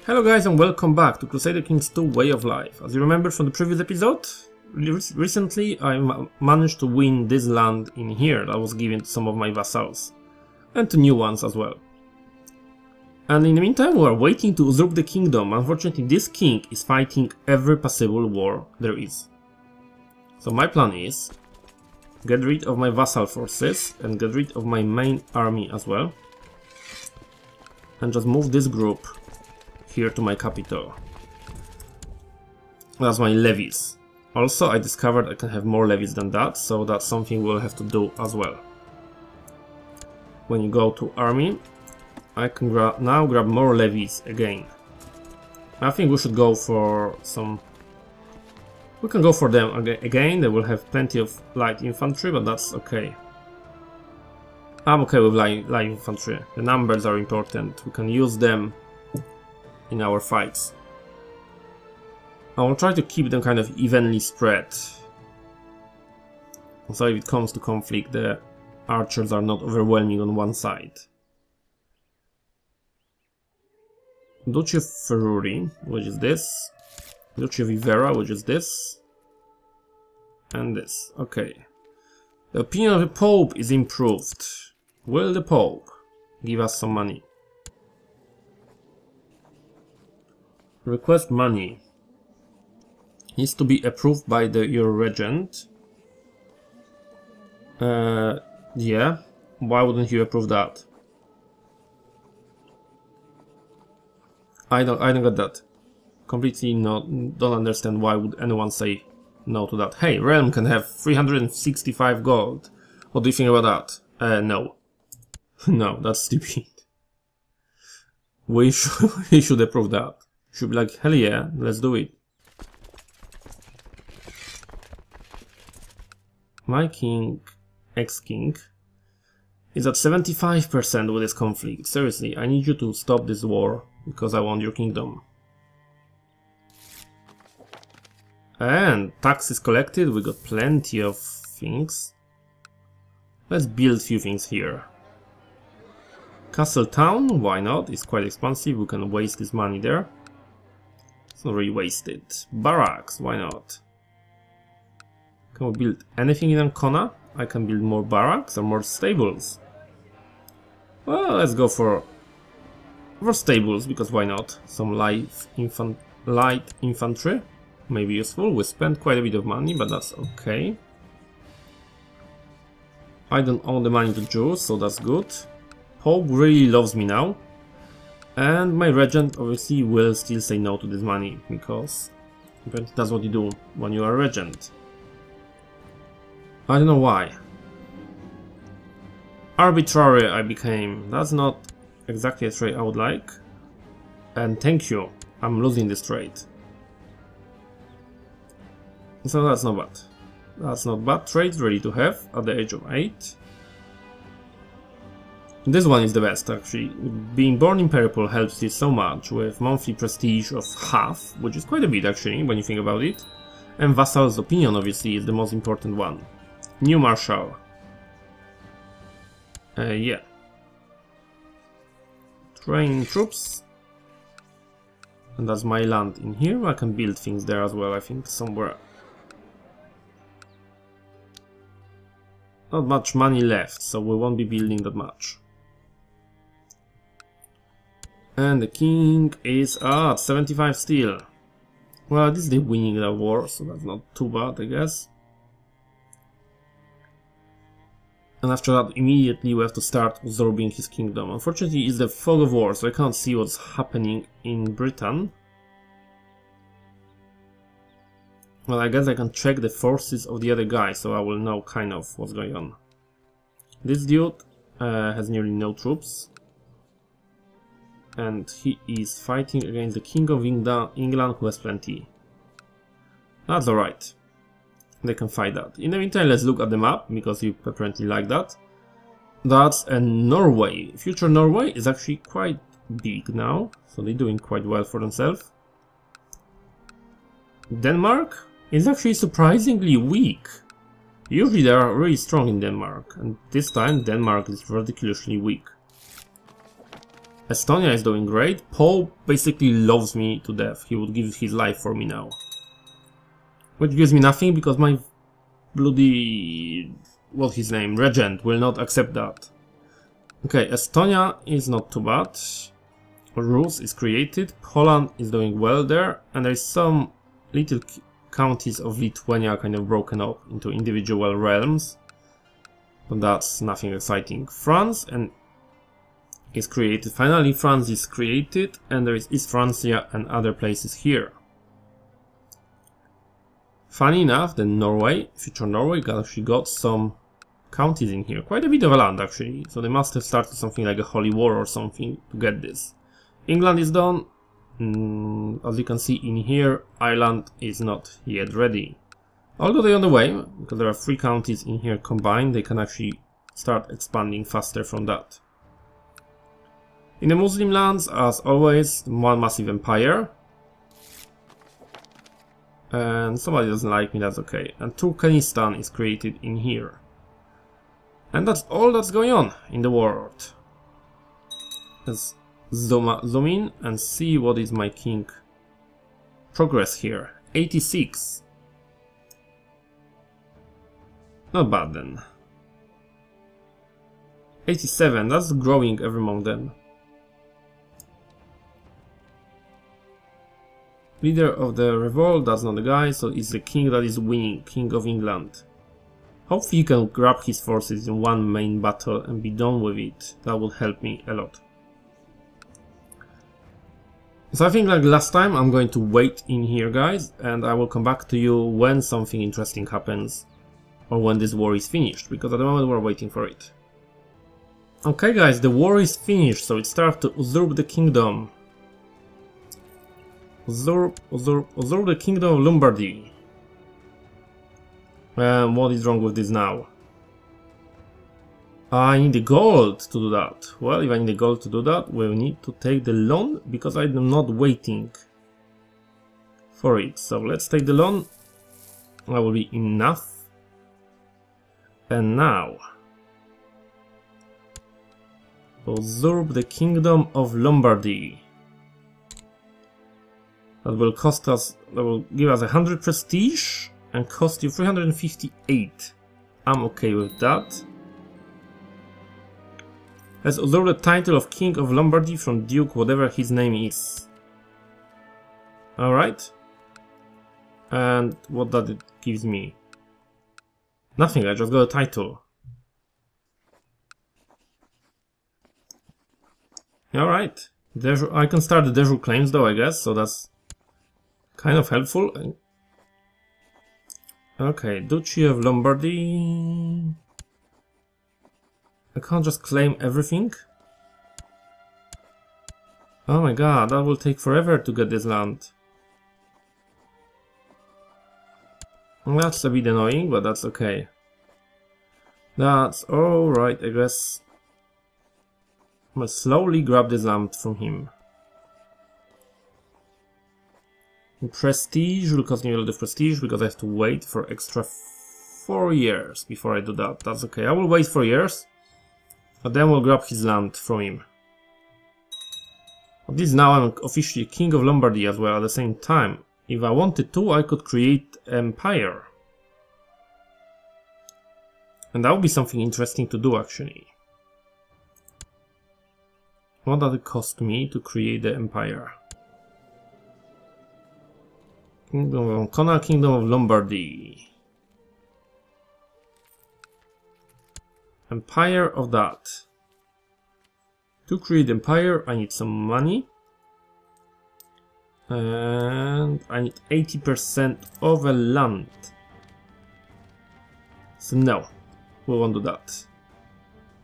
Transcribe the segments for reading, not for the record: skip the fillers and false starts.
Hello guys and welcome back to Crusader Kings 2 Way of Life. As you remember from the previous episode, recently I managed to win this land in here that was given to some of my vassals. And to new ones as well. And in the meantime we are waiting to usurp the kingdom. Unfortunately this king is fighting every possible war there is. So my plan is get rid of my vassal forces and get rid of my main army as well. And just move this group here to my capital. That's my levies. Also, I discovered I can have more levies than that, so that's something we'll have to do as well. When you go to army, I can now grab more levies again. I think we should go for some... We can go for them again, they will have plenty of light infantry, but that's okay. I'm okay with light infantry, the numbers are important, we can use them in our fights. I will try to keep them kind of evenly spread. So if it comes to conflict, the archers are not overwhelming on one side. Duchy of Ferruri, which is this. Duchy of Ivera, which is this. And this. Okay. The opinion of the Pope is improved. Will the Pope give us some money? Request money. Needs to be approved by your regent. Yeah. Why wouldn't you approve that? I don't get that. Completely don't understand why would anyone say no to that. Hey, realm can have 365 gold. What do you think about that? No. No, that's stupid. We should approve that. Should be like, hell yeah, let's do it. My king, ex-king, is at 75% with this conflict. Seriously, I need you to stop this war, because I want your kingdom. And taxes collected, we got plenty of things. Let's build a few things here. Castle town, why not? It's quite expensive, we can waste this money there. It's not really wasted. Barracks, why not? Can we build anything in Ancona? I can build more barracks or more stables. Well, let's go for stables, because why not? Some light infantry may be useful. We spent quite a bit of money, but that's okay. I don't owe the money to Jews, so that's good. Pope really loves me now. And my regent obviously will still say no to this money, because that's what you do when you are a regent. I don't know why. Arbitrary I became. That's not exactly a trade I would like. And thank you, I'm losing this trade. So that's not bad. That's not bad. Trade ready to have at the age of 8. This one is the best actually. Being born imperial helps you so much with monthly prestige of half, which is quite a bit actually when you think about it. And vassal's opinion obviously is the most important one. New marshal. Yeah. Train troops. And that's my land in here. I can build things there as well, I think, somewhere. Not much money left, so we won't be building that much. And the king is at 75 still. Well, at least they're winning the war, so that's not too bad, I guess. And after that, immediately we have to start absorbing his kingdom. Unfortunately, it's the fog of war, so I can't see what's happening in Britain. Well, I guess I can check the forces of the other guy, so I will know kind of what's going on. This dude has nearly no troops. And he is fighting against the King of England, who has plenty. That's alright. They can fight that. In the meantime, let's look at the map, because you apparently like that. That's a Norway. Future Norway is actually quite big now, so they're doing quite well for themselves. Denmark is actually surprisingly weak. Usually they are really strong in Denmark, and this time Denmark is ridiculously weak. Estonia is doing great. Paul basically loves me to death. He would give his life for me now. Which gives me nothing because my bloody... what's his name? Regent will not accept that. Okay, Estonia is not too bad. Rus is created. Poland is doing well there. And there is some little counties of Lithuania kind of broken up into individual realms. But that's nothing exciting. France is created. Finally, France is created. And there is East Francia and other places here. Funny enough, the Norway, future Norway, actually got some counties in here. Quite a bit of land, actually. So they must have started something like a holy war or something to get this. England is done. As you can see in here, Ireland is not yet ready. Although they're on the way, because there are 3 counties in here combined, they can actually start expanding faster from that. In the Muslim lands, as always, one massive empire. And somebody doesn't like me, that's okay. And Turkmenistan is created in here. And that's all that's going on in the world. Let's zoom in and see what is my king progress here. 86. Not bad then. 87, that's growing every month then. Leader of the revolt, that's not the guy, so it's the king that is winning, King of England. Hopefully he can grab his forces in one main battle and be done with it. That will help me a lot. So I think like last time I'm going to wait in here, guys, and I will come back to you when something interesting happens. Or when this war is finished, because at the moment we're waiting for it. Okay guys, the war is finished, so it starts to usurp the kingdom. Usurp the kingdom of Lombardy. What is wrong with this now? I need the gold to do that. Well, if I need the gold to do that, we'll need to take the loan, because I'm not waiting for it. So let's take the loan. That will be enough. And now, usurp the kingdom of Lombardy. That will cost us, that will give us 100 prestige and cost you 358. I'm okay with that. Let's usurp the title of King of Lombardy from Duke, whatever his name is. Alright. And what does it give me? Nothing, I just got a title. Alright. I can start the de jure claims though, I guess, so that's kind of helpful. Okay, Duchy of Lombardy. I can't just claim everything. Oh my god, that will take forever to get this land. That's a bit annoying, but that's okay. That's alright, I guess. I'm gonna slowly grab this land from him. Prestige will cost me a lot of prestige because I have to wait for extra 4 years before I do that. That's okay, I will wait 4 years. But then we'll grab his land from him. At least now I'm officially King of Lombardy as well at the same time. If I wanted to, I could create empire. And that would be something interesting to do actually. What does it cost me to create the empire? Kingdom of Ancona, Kingdom of Lombardy. Empire of that. To create empire I need some money. And I need 80% of a land. So no, we won't do that.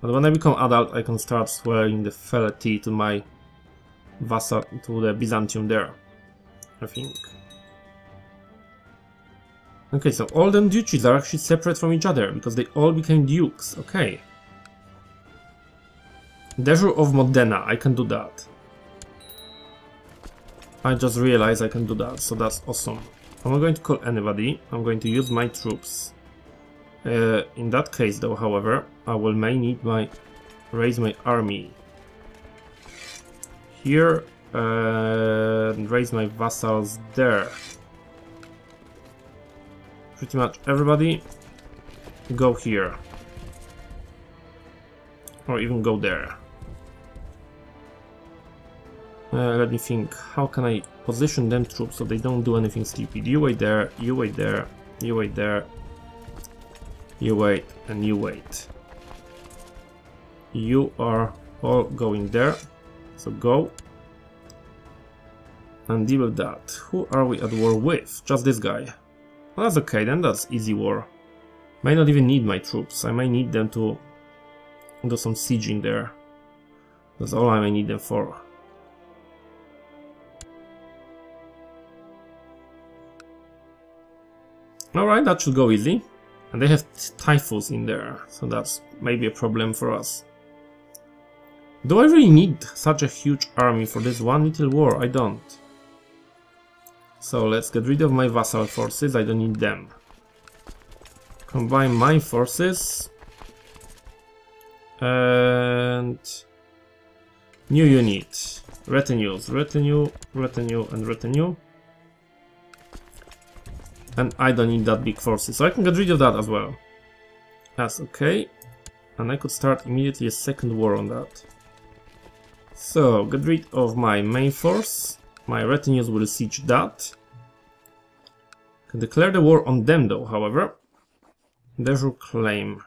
But when I become adult I can start swearing the fealty to my vassal, to the Byzantium there, I think. Okay, so all them duchies are actually separate from each other because they all became dukes. Okay. De jure of Modena, I can do that. I just realized I can do that, so that's awesome. I'm not going to call anybody, I'm going to use my troops. In that case though, however, I will may need raise my army. here and raise my vassals there. Pretty much everybody go here. Or even go there. Let me think, how can I position them troops so they don't do anything stupid? You wait there, you wait there, you wait there, you wait, and you wait. You are all going there, so go. And deal with that. Who are we at war with? Just this guy. Well, that's okay then, that's easy war. May not even need my troops, I may need them to do some sieging there. That's all I may need them for. Alright, that should go easy. And they have typhus in there, so that's maybe a problem for us. Do I really need such a huge army for this one little war? I don't. So let's get rid of my vassal forces, I don't need them. Combine my forces. And new unit. Retinues, retinue, retinue, and retinue. And I don't need that big forces, so I can get rid of that as well. That's okay. And I could start immediately a second war on that. So, get rid of my main force. My retinues will siege that. Can declare the war on them though, however. There's your claim.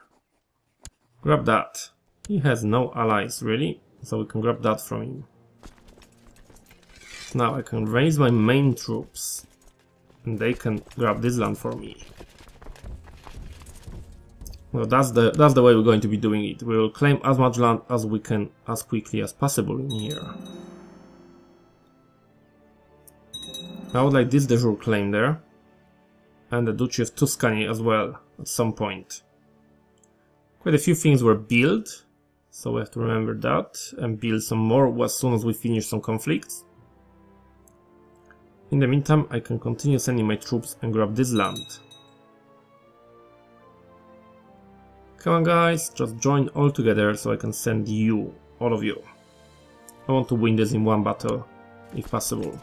Grab that. He has no allies really, so we can grab that from him. Now I can raise my main troops. And they can grab this land for me. Well, that's the way we're going to be doing it. We will claim as much land as we can as quickly as possible in here. I would like this de jure claim there. And the Duchy of Tuscany as well at some point. Quite a few things were built, so we have to remember that and build some more as soon as we finish some conflicts. In the meantime, I can continue sending my troops and grab this land. Come on guys, just join all together so I can send you, all of you. I want to win this in one battle, if possible.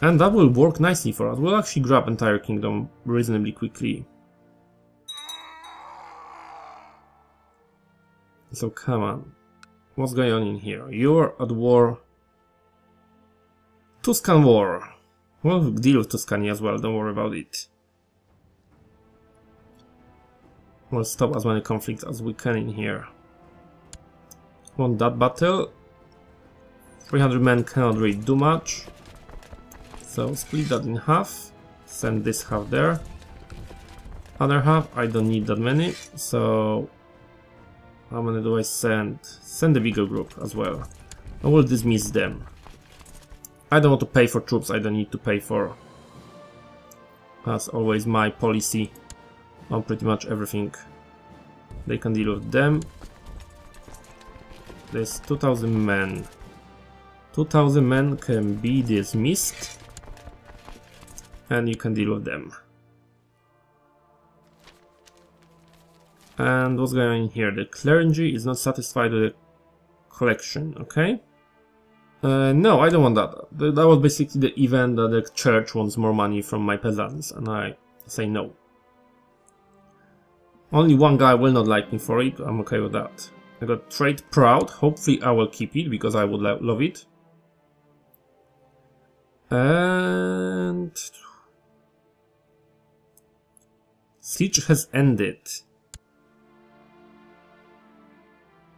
And that will work nicely for us. We'll actually grab entire kingdom reasonably quickly. So come on, what's going on in here? You're at war. Tuscan War. We'll deal with Tuscany as well, don't worry about it. We'll stop as many conflicts as we can in here. Want that battle. 300 men cannot really do much. So split that in half. Send this half there. Other half, I don't need that many. So how many do I send? Send the bigger group as well. I will dismiss them. I don't want to pay for troops I don't need to pay for. That's always my policy on pretty much everything. They can deal with them. There's 2000 men. 2000 men can be dismissed. And you can deal with them. And what's going on here? The clergy is not satisfied with the collection, okay? No, I don't want that. That was basically the event that the church wants more money from my peasants, and I say no. Only one guy will not like me for it, I'm okay with that. I got trade proud, hopefully I will keep it, because I would love it. And siege has ended.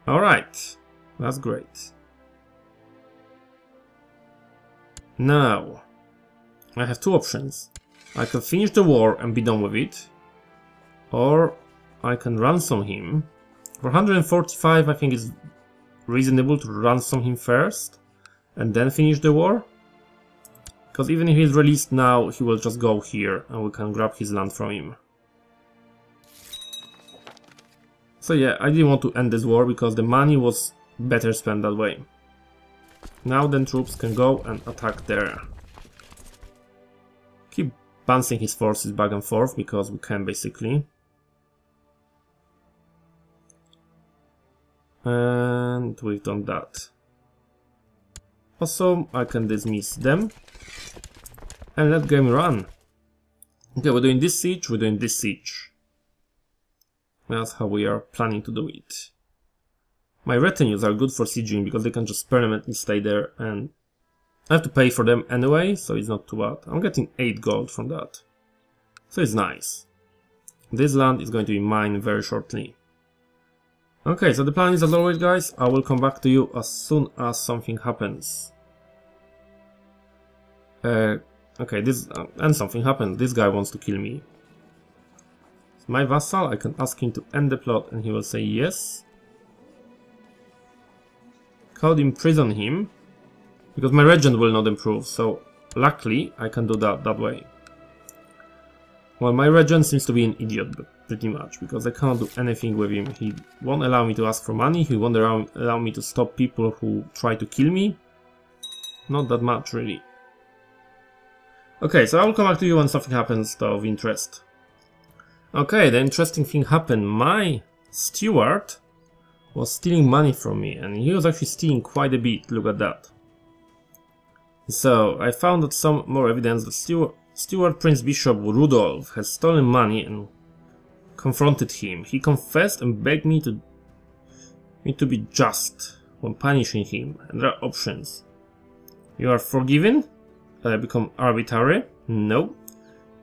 Alright, that's great. Now, I have two options. I can finish the war and be done with it, or I can ransom him. For 145 I think it's reasonable to ransom him first and then finish the war. Because even if he's released now, he will just go here and we can grab his land from him. So yeah, I didn't want to end this war because the money was better spent that way. Now then troops can go and attack there. Keep bouncing his forces back and forth because we can basically. And we've done that. Awesome, I can dismiss them. And let game run. Okay, we're doing this siege, we're doing this siege. That's how we are planning to do it. My retinues are good for sieging because they can just permanently stay there, and I have to pay for them anyway, so it's not too bad. I'm getting 8 gold from that. So it's nice. This land is going to be mine very shortly. Okay, so the plan is as always, guys, I will come back to you as soon as something happens. Okay, and something happened. This guy wants to kill me. It's my vassal, I can ask him to end the plot and he will say yes. Could imprison him, because my regent will not improve, so luckily I can do that way. Well, my regent seems to be an idiot, pretty much, because I cannot do anything with him. He won't allow me to ask for money, he won't allow me to stop people who try to kill me. Not that much, really. Okay, so I will come back to you when something happens of interest. Okay, the interesting thing happened. My steward was stealing money from me, and he was actually stealing quite a bit, look at that. So, I found out some more evidence that Steward Prince Bishop Rudolf has stolen money and confronted him. He confessed and begged me to be just when punishing him, and there are options. You are forgiven? Become arbitrary? No.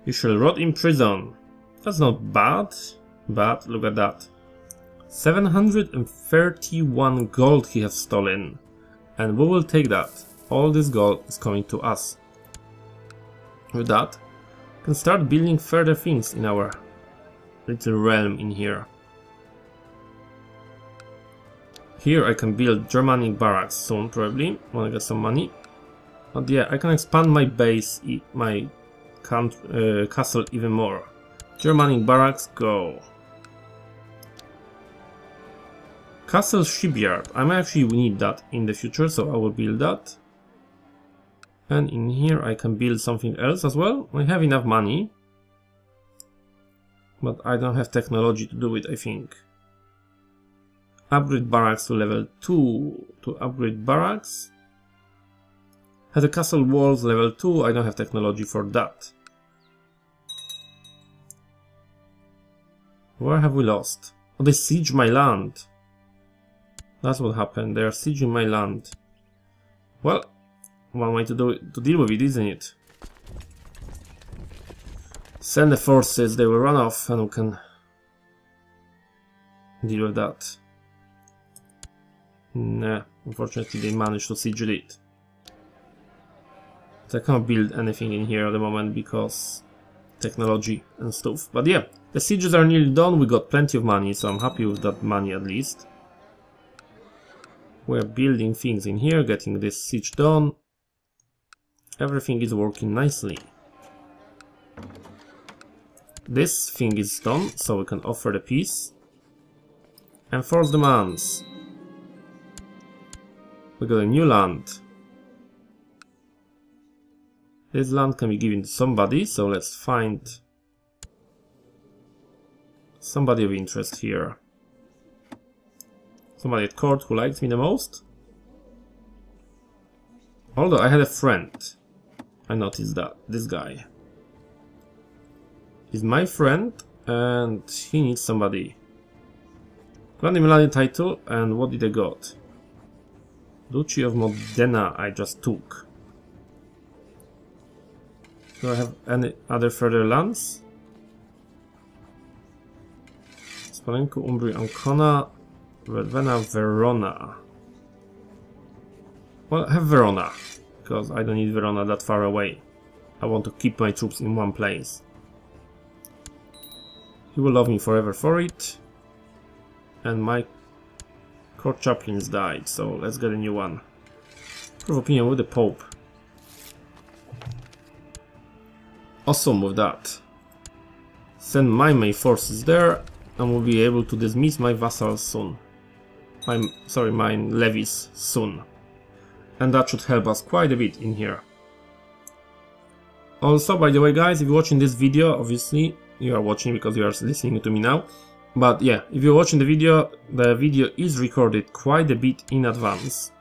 You shall rot in prison. That's not bad, but look at that. 731 gold he has stolen, and we will take that. All this gold is coming to us. With that, we can start building further things in our little realm in here. Here I can build Germanic barracks soon, probably, when I get some money. But yeah, I can expand my base, my castle even more. Germanic barracks, go. Castle shipyard, I might actually need that in the future, so I will build that. And in here I can build something else as well. I have enough money, but I don't have technology to do it, I think. Upgrade barracks to level 2. To upgrade barracks. Have the castle walls level 2, I don't have technology for that. Where have we lost? Oh, they siege my land. That's what happened, they are sieging my land. Well, one way to deal with it, isn't it? Send the forces, they will run off and we can deal with that. Nah, unfortunately they managed to siege it. I can't build anything in here at the moment because technology and stuff. But yeah, the sieges are nearly done, we got plenty of money, so I'm happy with that money at least. We're building things in here, getting this siege done. Everything is working nicely. This thing is done, so we can offer the peace. Enforce demands. We got a new land. This land can be given to somebody, so let's find somebody of interest here. Somebody at court who likes me the most. Although I had a friend. I noticed that. This guy is my friend and he needs somebody. Got the Milan title, and what did I got? Duchy of Modena I just took. Do I have any other further lands? Spolenko, Umbria, Ancona, Ravenna, Verona. Well, I have Verona, because I don't need Verona that far away. I want to keep my troops in one place. He will love me forever for it. And my court chaplains died, so let's get a new one. Proof of opinion with the Pope. Awesome with that. Send my main forces there, and we'll be able to dismiss my vassals soon. My levies soon. And that should help us quite a bit in here. Also, by the way guys, if you're watching this video, obviously you are watching because you are listening to me now. But yeah, if you're watching the video is recorded quite a bit in advance.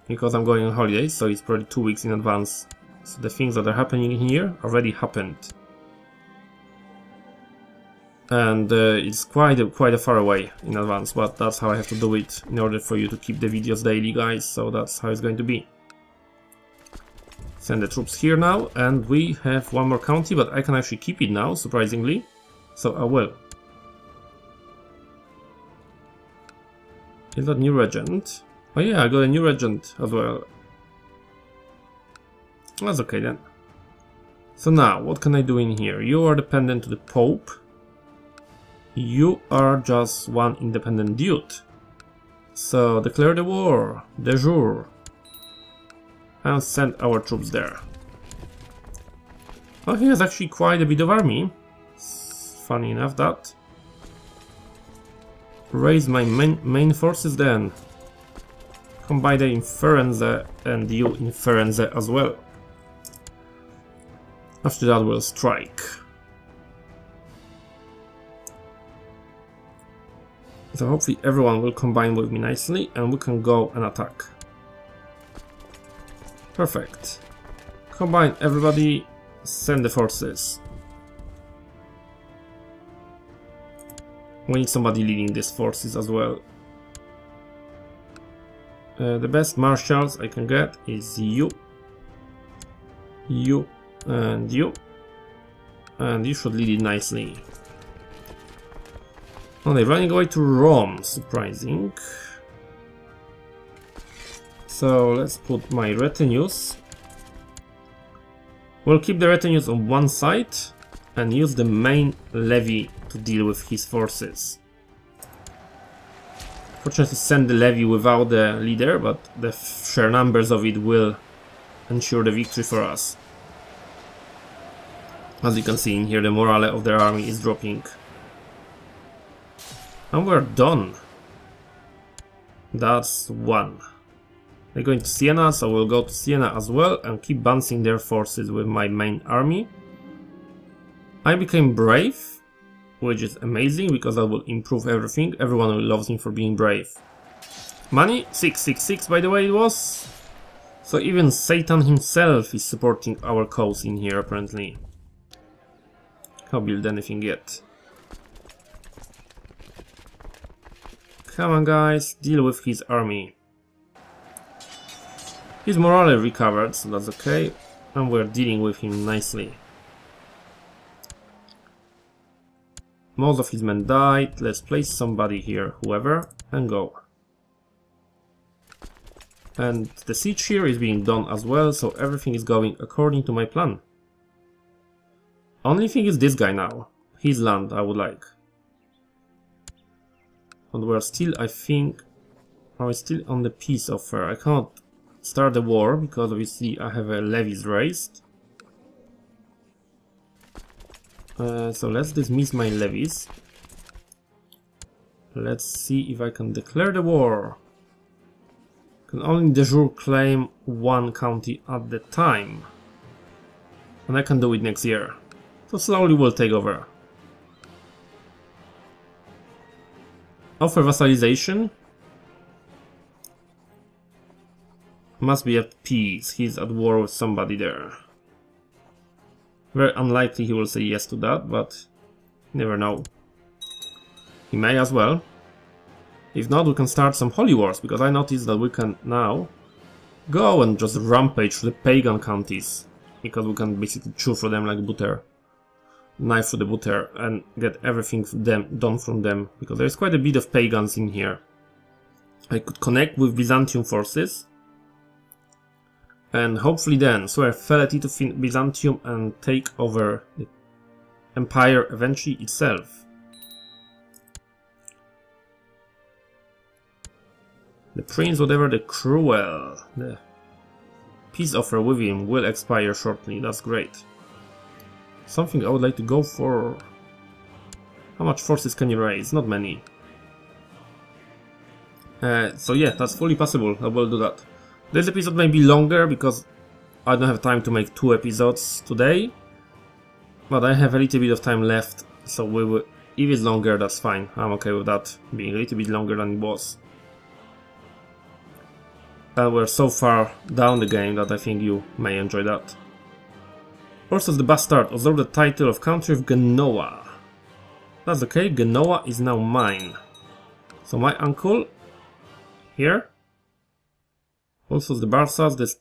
because I'm going on holiday, so it's probably 2 weeks in advance. So the things that are happening here already happened. And it's quite a far away in advance, but that's how I have to do it in order for you to keep the videos daily, guys, so that's how it's going to be. Send the troops here now, and we have one more county, but I can actually keep it now, surprisingly, so I will. Is that new regent? Oh yeah, I got a new regent as well. That's okay then. So now, what can I do in here? You are dependent to the Pope. You are just one independent dude. So declare the war, de jure, and send our troops there. Oh, he has actually quite a bit of army. Funny enough that. Raise my main forces then. Combine the inference and you inference as well. After that we'll strike. So hopefully everyone will combine with me nicely and we can go and attack. Perfect. Combine everybody, send the forces. We need somebody leading these forces as well. The best marshals I can get is you, and you. And you should lead it nicely. Oh, they're running away to Rome, surprising. So let's put my retinues. We'll keep the retinues on one side and use the main levy to deal with his forces. Fortunately, send the levy without the leader, but the sheer numbers of it will ensure the victory for us. As you can see in here, the morale of their army is dropping. And we're done. That's one. They're going to Siena, so we'll go to Siena as well and keep bouncing their forces with my main army. I became brave, which is amazing because that will improve everything. Everyone loves me for being brave. Money, 666 by the way it was. So even Satan himself is supporting our cause in here apparently. Can't build anything yet. Come on guys, deal with his army. His morale recovered, so that's okay. And we're dealing with him nicely. Most of his men died. Let's place somebody here, whoever, and go. And the siege here is being done as well, so everything is going according to my plan. Only thing is this guy now. His land I would like. And we're still, I think, are we still on the peace offer? I can't start the war because obviously I have a levies raised. So let's dismiss my levies. Let's see if I can declare the war. Can only de jure claim one county at the time. And I can do it next year. So slowly we'll take over. Offer vassalization. Must be at peace. He's at war with somebody there. Very unlikely he will say yes to that, but you never know. He may as well. If not, we can start some holy wars, because I noticed that we can now go and just rampage through the pagan counties. Because we can basically chew for them like butter. Knife through the butter and get everything done from them. Because there's quite a bit of pagans in here. I could connect with Byzantium forces. And hopefully then swear fealty to Byzantium and take over the empire eventually itself. The prince, whatever, the cruel, the peace offer with him will expire shortly. That's great. Something I would like to go for. How much forces can you raise? Not many. So yeah, that's fully possible. I will do that. This episode may be longer because I don't have time to make 2 episodes today. But I have a little bit of time left, so we will, if it's longer, that's fine. I'm okay with that being a little bit longer than it was. And we're so far down the game that I think you may enjoy that. Ursus the Bastard usurped the title of Country of Genoa. That's okay, Genoa is now mine. So my uncle, here, Ursus the Bastard, this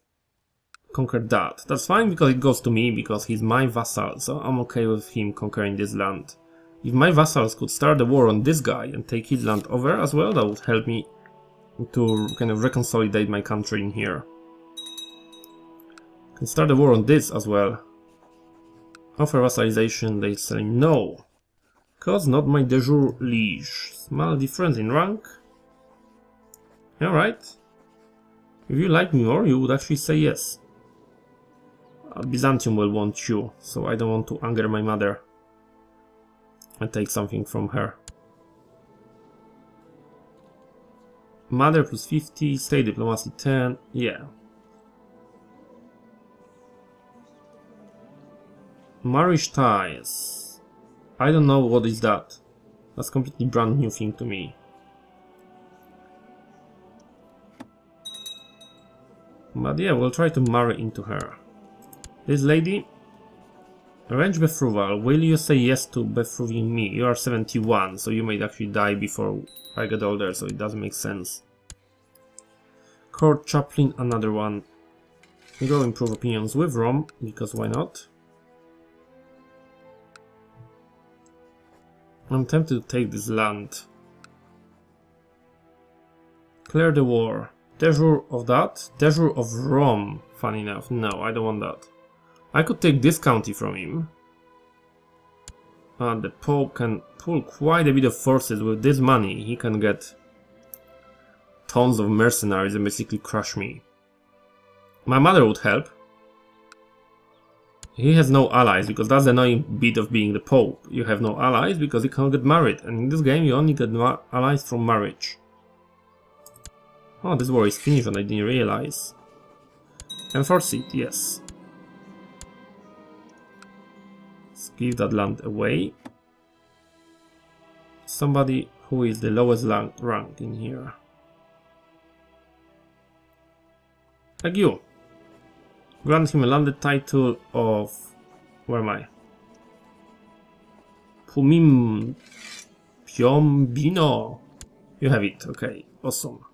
conquered that. That's fine because it goes to me, because he's my vassal, so I'm okay with him conquering this land. If my vassals could start a war on this guy and take his land over as well, that would help me to kind of reconsolidate my country in here. Can start a war on this as well. Offer vassalization, they say no. Cause not my de jure liege. Small difference in rank. Alright. If you like me more, you would actually say yes. Byzantium will want you, so I don't want to anger my mother and take something from her. Mother plus 50, state diplomacy 10, yeah. Marriage ties. I don't know what is that. That's completely brand new thing to me. But yeah, we'll try to marry into her. This lady. Arrange betrothal. Will you say yes to betrothing me? You are 71, so you might actually die before I get older, so it doesn't make sense. Court chaplain, another one. Go improve opinions with Rome, because why not? I'm tempted to take this land. Clear the war. De jure of that? De jure of Rome, funny enough. No, I don't want that. I could take this county from him. The Pope can pull quite a bit of forces with this money. He can get tons of mercenaries and basically crush me. My mother would help. He has no allies, because that's the annoying bit of being the Pope. You have no allies because you can't get married, and in this game you only get allies from marriage. Oh, this war is finished and I didn't realize. Enforce it, yes. Let's give that land away. Somebody who is the lowest rank in here. Like you. Grant him a landed title of... where am I? Pumim Piombino. You have it, okay, awesome.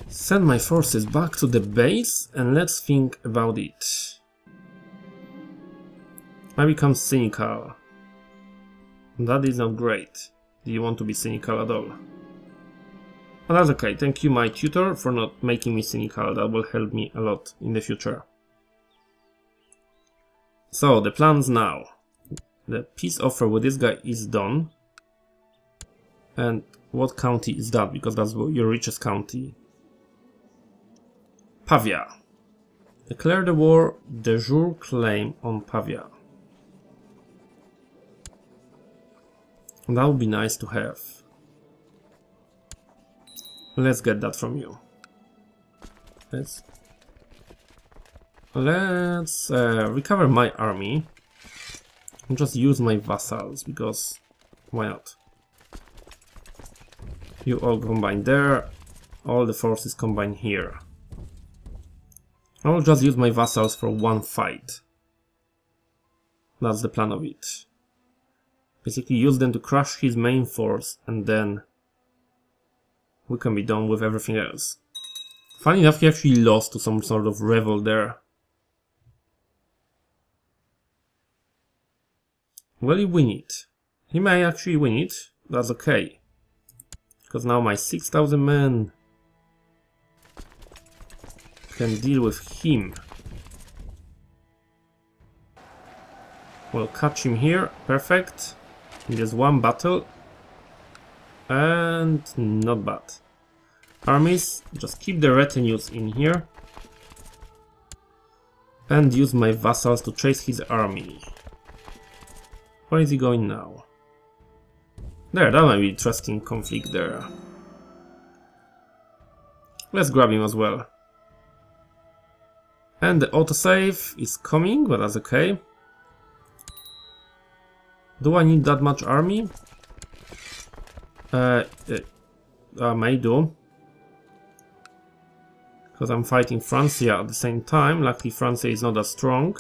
Send my forces back to the base and let's think about it. I become cynical. That is not great. Do you want to be cynical at all? But that's okay, thank you my tutor for not making me cynical, that will help me a lot in the future. So, the plans now. The peace offer with this guy is done. And what county is that? Because that's your richest county. Pavia. Declare the war, de jure claim on Pavia. That would be nice to have. Let's get that from you. Let's recover my army and just use my vassals, because why not? You all combine there, all the forces combine here. I will just use my vassals for one fight. That's the plan of it. Basically use them to crush his main force and then we can be done with everything else. Funny enough, he actually lost to some sort of rebel there. Will he win it? He may actually win it, that's okay. Because now my 6,000 men can deal with him. We'll catch him here, perfect. In just one battle. And not bad. Armies, just keep the retinues in here. And use my vassals to chase his army. Where is he going now? There, that might be interesting conflict there. Let's grab him as well. And the autosave is coming, but that's okay. Do I need that much army? I may do. because I'm fighting Francia at the same time. Luckily Francia is not as strong.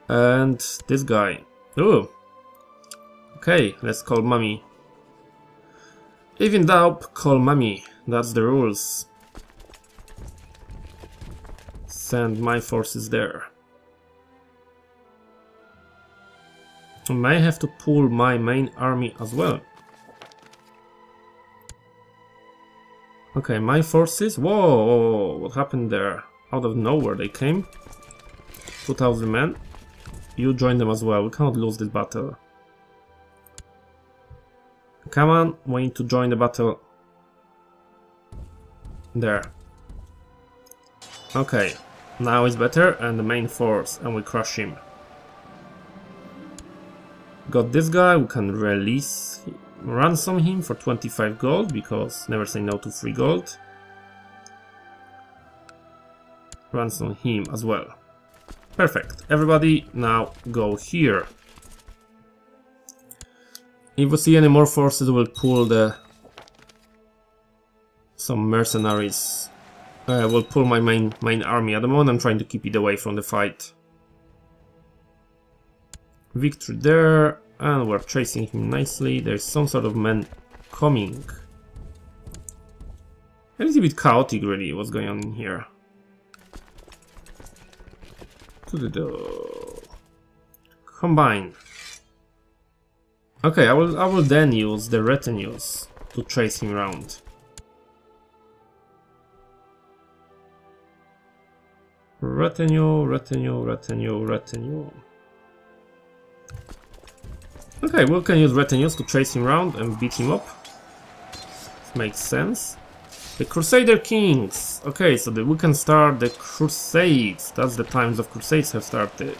And this guy. Oh. Okay, let's call mommy. If in doubt, call mommy. That's the rules. Send my forces there. I may have to pull my main army as well. Okay, my forces. Whoa, what happened there? Out of nowhere they came. 2,000 men. You join them as well. We cannot lose this battle. Come on, we need to join the battle. There. Okay, now it's better, and the main force, and we crush him. Got this guy, we can release, ransom him for 25 gold, because never say no to free gold. Ransom him as well. Perfect. Everybody now go here. If we see any more forces, we'll pull some mercenaries. We'll pull my main army. At the moment I'm trying to keep it away from the fight. Victory there, and we're chasing him nicely. There's some sort of men coming. A little bit chaotic really, what's going on in here. Combine. Okay, I will then use the retinues to chase him around. Retinue, retinue, retinue, retinue. Okay, we can use retinues to chase him around and beat him up. This makes sense. The Crusader Kings. Okay, so we can start the Crusades. That's the times of Crusades have started.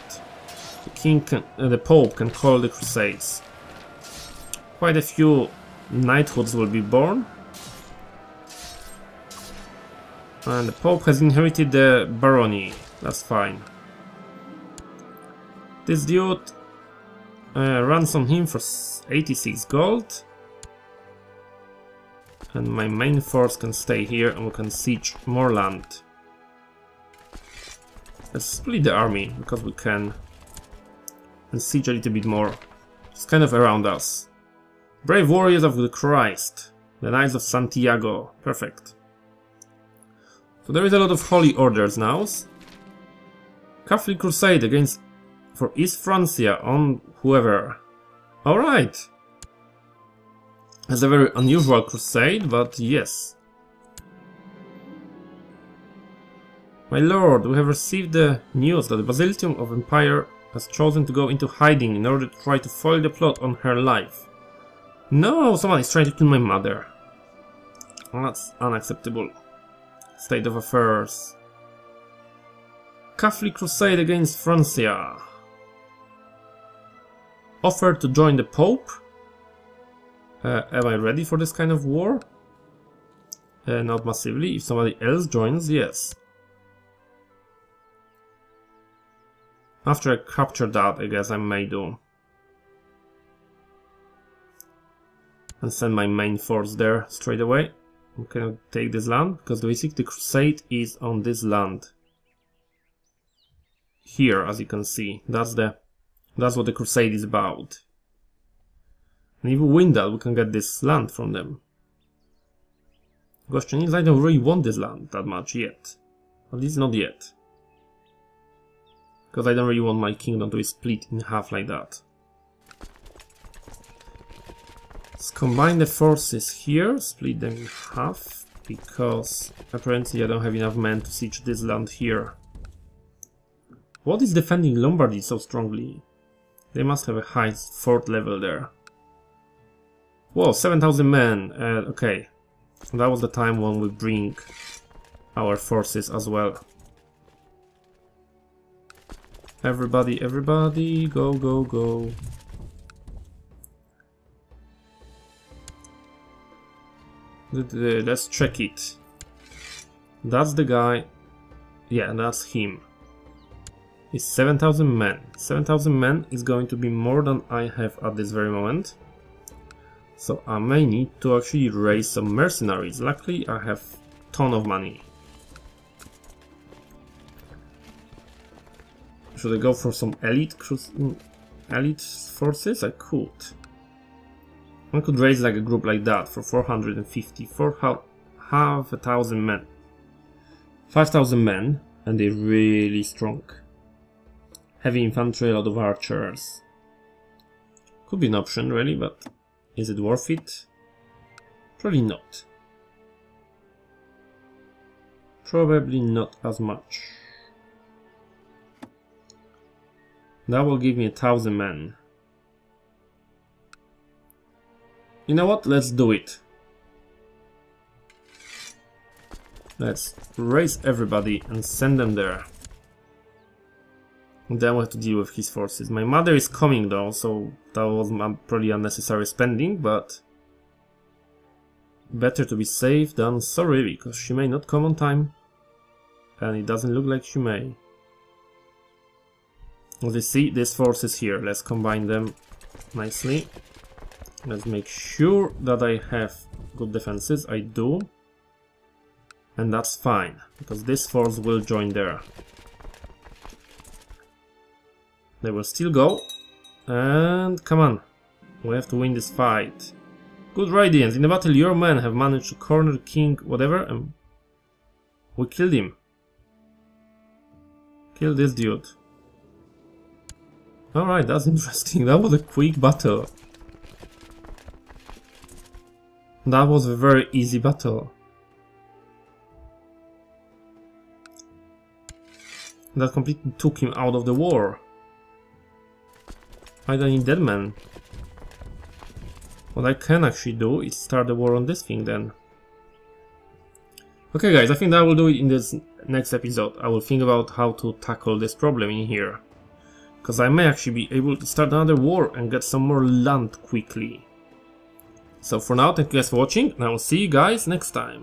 The king can, the Pope can call the Crusades. Quite a few knighthoods will be born. And the Pope has inherited the barony. That's fine. This dude, ransom him for 86 gold. And my main force can stay here and we can siege more land. Let's split the army because we can. And siege a little bit more. It's kind of around us. Brave warriors of the Christ. The Knights of Santiago. Perfect. So there is a lot of holy orders now. Catholic Crusade against for East Francia on whoever. Alright. It's a very unusual crusade, but yes. My lord, we have received the news that the Basilium of Empire has chosen to go into hiding in order to try to foil the plot on her life. No, someone is trying to kill my mother. That's unacceptable. State of affairs. Catholic Crusade against Francia. Offer to join the Pope. Am I ready for this kind of war? Not massively. If somebody else joins, yes. After I capture that, I guess I may do. And send my main force there straight away. We cannot take this land, because basically the crusade is on this land. Here, as you can see. That's what the crusade is about. And if we win that, we can get this land from them. The question is, I don't really want this land that much yet. At least not yet. Because I don't really want my kingdom to be split in half like that. Let's combine the forces here, split them in half, because apparently I don't have enough men to siege this land here. What is defending Lombardy so strongly? They must have a high fort level there. Whoa, 7,000 men. Okay, that was the time when we bring our forces as well. Everybody, everybody, go, go, go. Let's check it. That's the guy. Yeah, that's him. It's 7,000 men. 7,000 men is going to be more than I have at this very moment. So I may need to actually raise some mercenaries. Luckily I have a ton of money. Should I go for some elite forces? I could. I could raise like a group like that for 450, for half a thousand men. 5,000 men, and they're really strong. Heavy infantry, a lot of archers. Could be an option, really, but is it worth it? Probably not. Probably not as much. That will give me 1,000 men. You know what? Let's do it. Let's raise everybody and send them there. And then we'll have to deal with his forces. My mother is coming though, so that was probably unnecessary spending, but better to be safe than sorry, because she may not come on time. And it doesn't look like she may. As you see, this force is here. Let's combine them nicely. Let's make sure that I have good defenses. I do. And that's fine, because this force will join there. They will still go. And come on. We have to win this fight. Good Radiance. In the battle, your men have managed to corner King whatever, and we killed him. Kill this dude. Alright, that's interesting. That was a quick battle. That was a very easy battle. That completely took him out of the war. I don't need dead men. What I can actually do is start the war on this thing then. Okay guys, I think that will do it in this next episode. I will think about how to tackle this problem in here. Because I may actually be able to start another war and get some more land quickly. So for now, thank you guys for watching, and I will see you guys next time.